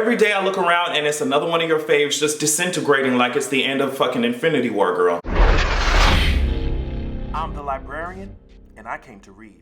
Every day I look around and it's another one of your faves just disintegrating like it's the end of fucking Infinity War, girl. I'm the librarian, and I came to read.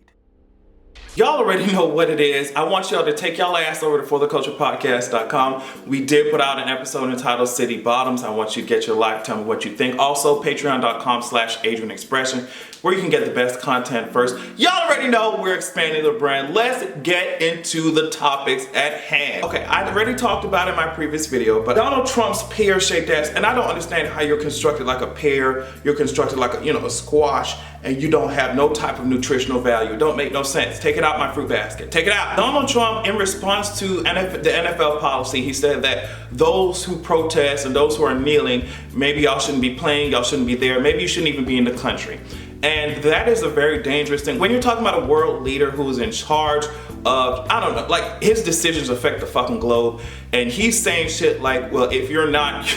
Y'all already know what it is. I want y'all to take y'all ass over to fortheculturepodcast.com. We did put out an episode entitled City Bottoms. I want you to get your life, tell me what you think. Also, patreon.com/AdrianExpression, where you can get the best content first. Y'all already know we're expanding the brand. Let's get into the topics at hand. Okay, I already talked about it in my previous video, but Donald Trump's pear-shaped ass, and I don't understand how you're constructed like a pear, you're constructed like a squash, and you don't have no type of nutritional value. Don't make no sense. Take it out my fruit basket. Take it out. Donald Trump, in response to the NFL policy, he said that those who protest and those who are kneeling, maybe y'all shouldn't be playing, y'all shouldn't be there, maybe you shouldn't even be in the country. And that is a very dangerous thing. When you're talking about a world leader who is in charge of, I don't know, like his decisions affect the fucking globe. And he's saying shit like, well, if you're not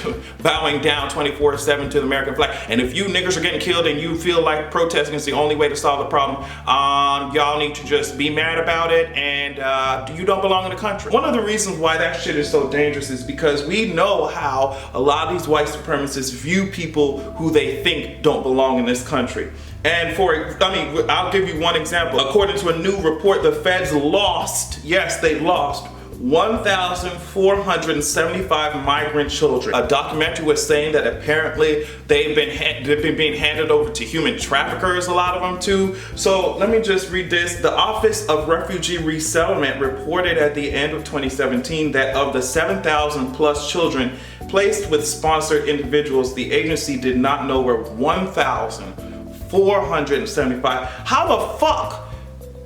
bowing down 24/7 to the American flag, and if you niggas are getting killed and you feel like protesting is the only way to solve the problem, y'all need to just be mad about it and you don't belong in the country. One of the reasons why that shit is so dangerous is because we know how a lot of these white supremacists view people who they think don't belong in this country. And I'll give you one example. According to a new report, the feds lost, yes, they lost 1,475 migrant children. A documentary was saying that apparently they've been being handed over to human traffickers, a lot of them too. So let me just read this. The Office of Refugee Resettlement reported at the end of 2017 that of the 7,000 plus children placed with sponsored individuals, the agency did not know where 1,475. How the fuck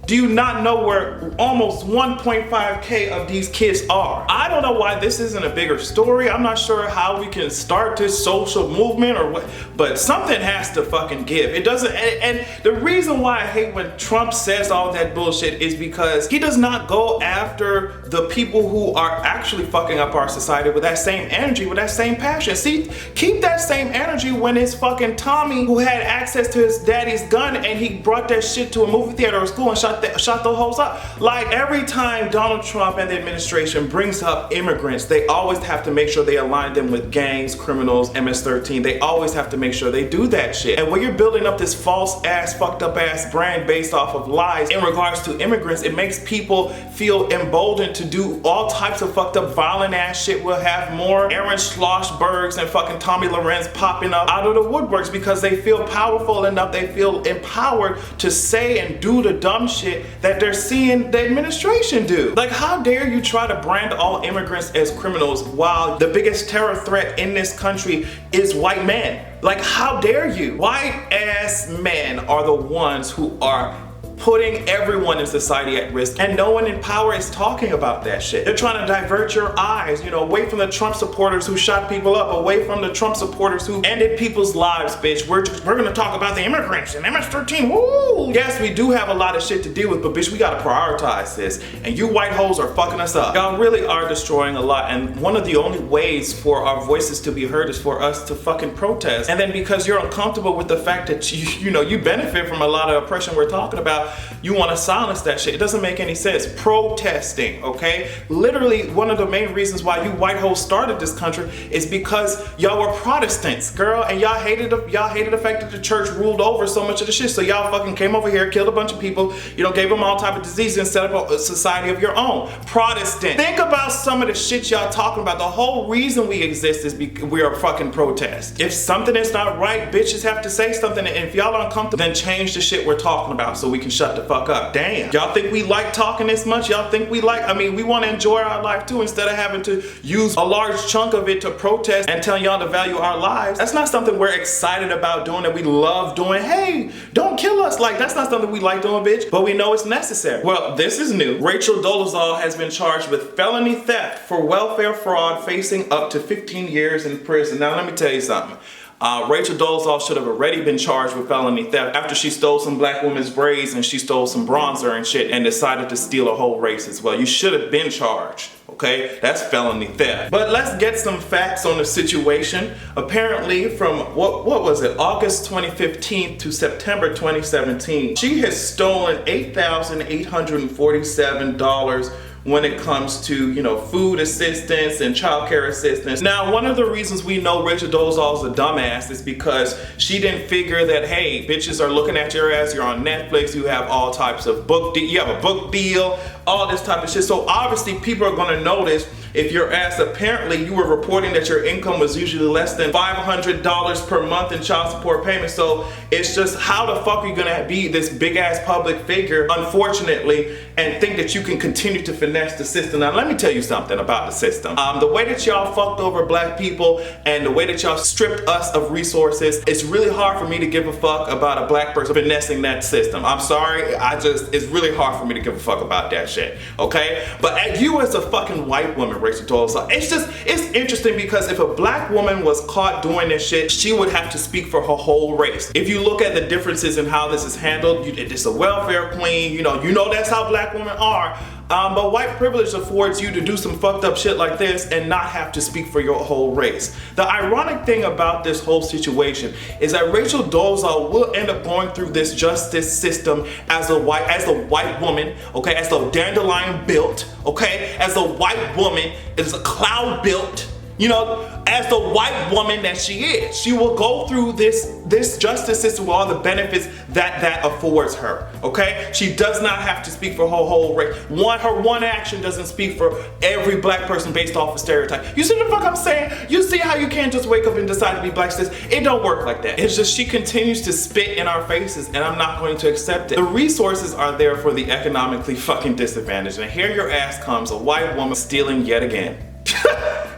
do you not know where almost 1.5K of these kids are? I don't know why this isn't a bigger story. I'm not sure how we can start this social movement or what, but something has to fucking give. It doesn't, and the reason why I hate when Trump says all that bullshit is because he does not go after the people who are actually fucking up our society with that same energy, with that same passion. See, keep that same energy when it's fucking Tommy who had access to his daddy's gun and he brought that shit to a movie theater or school and shot the hoes up. Like every time Donald Trump and the administration brings up immigrants, they always have to make sure they align them with gangs, criminals, MS-13. They always have to make sure they do that shit. And when you're building up this false ass, fucked up ass brand based off of lies in regards to immigrants, it makes people feel emboldened to do all types of fucked up violent ass shit. We'll have more Aaron Schlossbergs and fucking Tommy Lorenz popping up out of the woodworks because they feel powerful enough, they feel empowered to say and do the dumb shit that they're seeing the administration do. Like, how dare you try to brand all immigrants as criminals while the biggest terror threat in this country is white men? Like, how dare you? White ass men are the ones who are putting everyone in society at risk, and no one in power is talking about that shit. They're trying to divert your eyes, away from the Trump supporters who shot people up, away from the Trump supporters who ended people's lives, bitch. We're gonna talk about the immigrants and MS-13, woo! Yes, we do have a lot of shit to deal with, but bitch, we gotta prioritize this, and you white hoes are fucking us up. Y'all really are destroying a lot, and one of the only ways for our voices to be heard is for us to fucking protest. And then because you're uncomfortable with the fact that you benefit from a lot of oppression we're talking about, you want to silence that shit. It doesn't make any sense. Protesting, okay? Literally, one of the main reasons why you white hoes started this country is because y'all were Protestants, girl, and y'all hated the fact that the church ruled over so much of the shit. So y'all fucking came over here, killed a bunch of people, gave them all type of diseases and set up a society of your own. Protestant. Think about some of the shit y'all talking about. The whole reason we exist is we are fucking protest. If something is not right, bitches have to say something, and if y'all are uncomfortable, then change the shit we're talking about so we can shut the fuck up. Damn. Y'all think we like talking this much? Y'all think we want to enjoy our life too instead of having to use a large chunk of it to protest and tell y'all to value our lives? That's not something we're excited about doing, that we love doing. Hey, don't kill us. Like, that's not something we like doing, bitch, but we know it's necessary. Well, this is new. Rachel Dolezal has been charged with felony theft for welfare fraud, facing up to 15 years in prison. Now, let me tell you something. Rachel Dolezal should have already been charged with felony theft after she stole some black women's braids and she stole some bronzer and shit and decided to steal a whole race as well. You should have been charged, okay? That's felony theft. But let's get some facts on the situation. Apparently from, what was it, August 2015 to September 2017, she has stolen $8,847 when it comes to, you know, food assistance and childcare assistance. Now, one of the reasons we know Rachel Dolezal is a dumbass is because she didn't figure that, hey, bitches are looking at your ass, you're on Netflix, you have all types of you have a book deal, all this type of shit. So obviously people are gonna notice if your ass, apparently you were reporting that your income was usually less than $500 per month in child support payments. So it's just, how the fuck are you gonna be this big ass public figure, unfortunately, and think that you can continue to finesse the system? Now let me tell you something about the system. The way that y'all fucked over black people and the way that y'all stripped us of resources, it's really hard for me to give a fuck about a black person finessing that system. I'm sorry, it's really hard for me to give a fuck about that shit, okay? But you as a fucking white woman, Rachel Dolezal, it's interesting because if a black woman was caught doing this shit, she would have to speak for her whole race. If you look at the differences in how this is handled, it's a welfare queen, you know that's how black women are. But white privilege affords you to do some fucked up shit like this and not have to speak for your whole race. The ironic thing about this whole situation is that Rachel Dolezal will end up going through this justice system as a white woman, okay, as a dandelion built, okay, as a white woman, as a cloud built, you know, as the white woman that she is. She will go through this justice system with all the benefits that affords her, okay? She does not have to speak for her whole race. Her one action doesn't speak for every black person based off of stereotype. You see what the fuck I'm saying? You see how you can't just wake up and decide to be black sis? It don't work like that. It's just she continues to spit in our faces and I'm not going to accept it. The resources are there for the economically fucking disadvantaged, and here your ass comes, a white woman stealing yet again.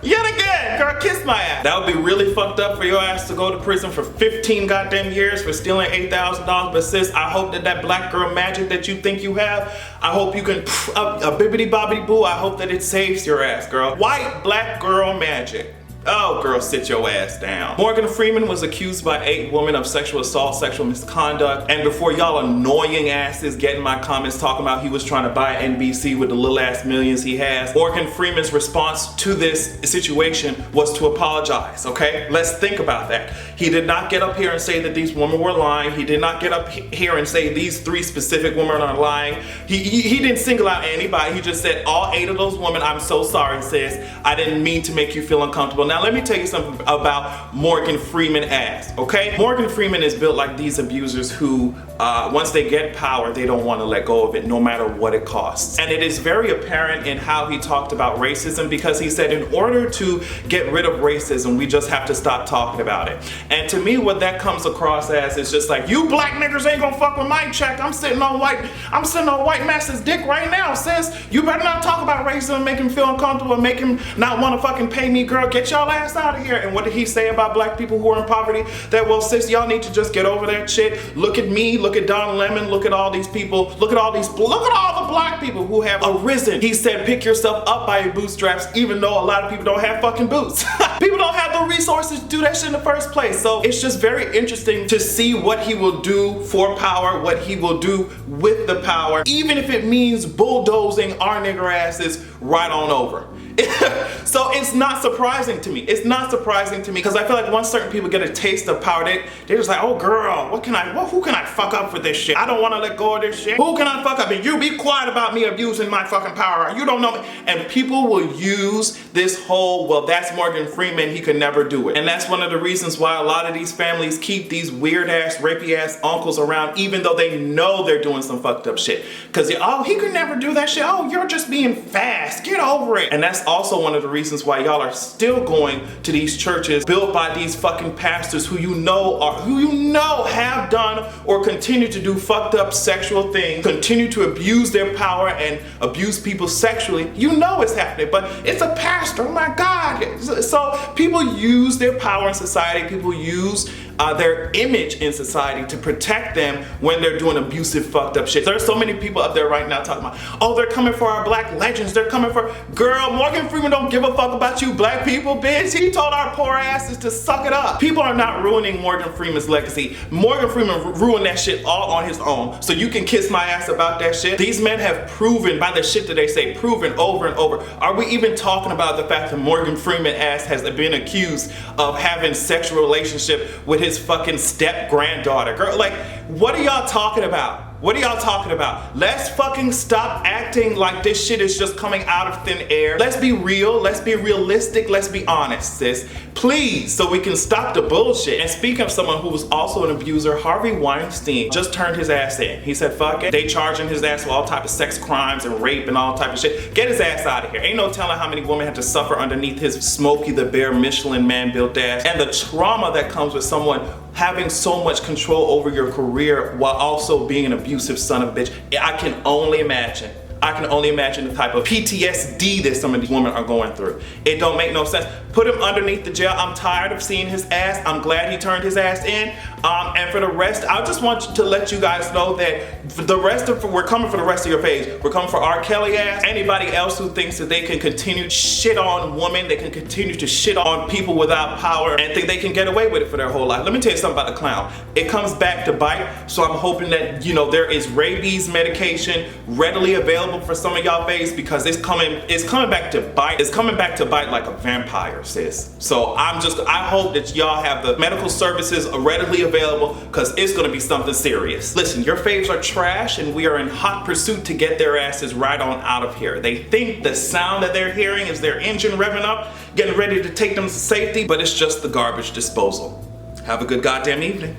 Yet again, girl, kiss my ass. That would be really fucked up for your ass to go to prison for 15 goddamn years for stealing $8,000. But sis, I hope that black girl magic that you think you have, I hope you can, a bibbity bobbity boo, I hope that it saves your ass, girl. White black girl magic. Oh, girl, sit your ass down. Morgan Freeman was accused by 8 women of sexual assault, sexual misconduct, and before y'all annoying asses get in my comments talking about he was trying to buy NBC with the little ass millions he has, Morgan Freeman's response to this situation was to apologize, okay? Let's think about that. He did not get up here and say that these women were lying. He did not get up here and say these 3 specific women are lying. He didn't single out anybody. He just said, all 8 of those women, I'm so sorry, sis. I didn't mean to make you feel uncomfortable. Now let me tell you something about Morgan Freeman ass, okay? Morgan Freeman is built like these abusers who, once they get power, they don't want to let go of it no matter what it costs. And it is very apparent in how he talked about racism, because he said in order to get rid of racism, we just have to stop talking about it. And to me, what that comes across as is just like, you black niggas ain't gonna fuck with my check. I'm sitting on white master's dick right now, sis. You better not talk about racism, make him feel uncomfortable, make him not want to fucking pay me, girl. Get y'all ass out of here. And what did he say about black people who are in poverty? That, well, sis, y'all need to just get over that shit. Look at me, look at Don Lemon, look at all these people, look at all the black people who have arisen. He said, pick yourself up by your bootstraps, even though a lot of people don't have fucking boots. People don't have the resources to do that shit in the first place. So it's just very interesting to see what he will do for power, what he will do with the power, even if it means bulldozing our nigger asses right on over. So it's not surprising to me. It's not surprising to me because I feel like once certain people get a taste of power, they're just like, oh girl, who can I fuck up for this shit? I don't want to let go of this shit. Who can I fuck up? And you be quiet about me abusing my fucking power. You don't know me. And people will use this whole, well, that's Morgan Freeman, he could never do it. And that's one of the reasons why a lot of these families keep these weird ass, rapey ass uncles around, even though they know they're doing some fucked up shit. Because, oh, he could never do that shit. Oh, you're just being fast. Get over it. And that's also one of the reasons why y'all are still going to these churches built by these fucking pastors who you know have done or continue to do fucked up sexual things, continue to abuse their power and abuse people sexually. You know it's happening, but it's a pastor, oh my God. So people use their power in society, people use their image in society to protect them when they're doing abusive, fucked up shit. There's so many people up there right now talking about, oh, they're coming for our black legends. They're coming for, girl, Morgan Freeman don't give a fuck about you black people, bitch. He told our poor asses to suck it up. People are not ruining Morgan Freeman's legacy. Morgan Freeman ruined that shit all on his own. So you can kiss my ass about that shit. These men have proven by the shit that they say, proven over and over. Are we even talking about the fact that Morgan Freeman ass has been accused of having sexual relationship with his fucking step granddaughter? Girl, like, what are y'all talking about? What are y'all talking about? Let's fucking stop acting like this shit is just coming out of thin air. Let's be real, let's be realistic, let's be honest, sis. Please, so we can stop the bullshit. And speaking of someone who was also an abuser, Harvey Weinstein just turned his ass in. He said, fuck it. They charging his ass with all type of sex crimes and rape and all type of shit. Get his ass out of here. Ain't no telling how many women had to suffer underneath his Smokey the Bear Michelin man built ass. And the trauma that comes with someone having so much control over your career while also being an abusive son of a bitch. I can only imagine. I can only imagine the type of PTSD that some of these women are going through. It don't make no sense. Put him underneath the jail. I'm tired of seeing his ass. I'm glad he turned his ass in. And for the rest, I just want to let you guys know that for the rest of, we're coming for the rest of your page. We're coming for R. Kelly ass. Anybody else who thinks that they can continue to shit on women, they can continue to shit on people without power and think they can get away with it for their whole life. Let me tell you something about the clown. It comes back to bite. So I'm hoping that, you know, there is rabies medication readily available for some of y'all face, because it's coming back to bite. It's coming back to bite like a vampire, sis. So I hope that y'all have the medical services readily available, because it's gonna be something serious. Listen, your faves are trash and we are in hot pursuit to get their asses right on out of here. They think the sound that they're hearing is their engine revving up, getting ready to take them to safety, but it's just the garbage disposal. Have a good goddamn evening.